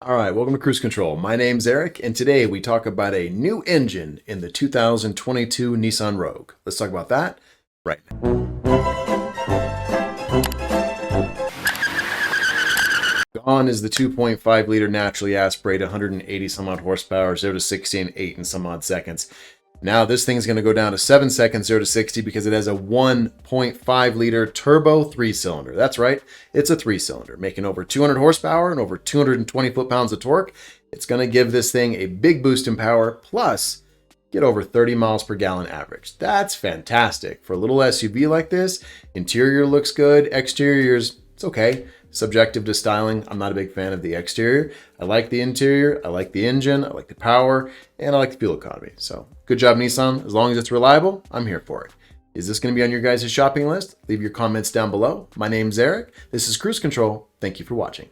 All right, welcome to Cruise Control. My name's Eric, and today we talk about a new engine in the 2022 Nissan Rogue. Let's talk about that right now. Gone is the 2.5 liter naturally aspirated 180 some odd horsepower, 0 to 60 in 8 and some odd seconds. Now this thing is going to go down to 7 seconds, 0 to 60 because it has a 1.5 liter turbo 3-cylinder. That's right, it's a 3-cylinder, making over 200 horsepower and over 220 foot-pounds of torque. It's going to give this thing a big boost in power, plus get over 30 miles per gallon average. That's fantastic. For a little SUV like this, interior looks good, exterior's it's okay. Subjective to styling, I'm not a big fan of the exterior. I like the interior, I like the engine, I like the power, and I like the fuel economy. So good job, Nissan. As long as it's reliable, I'm here for it. Is this going to be on your guys' shopping list? Leave your comments down below. My name's Eric. This is Cruise Control. Thank you for watching.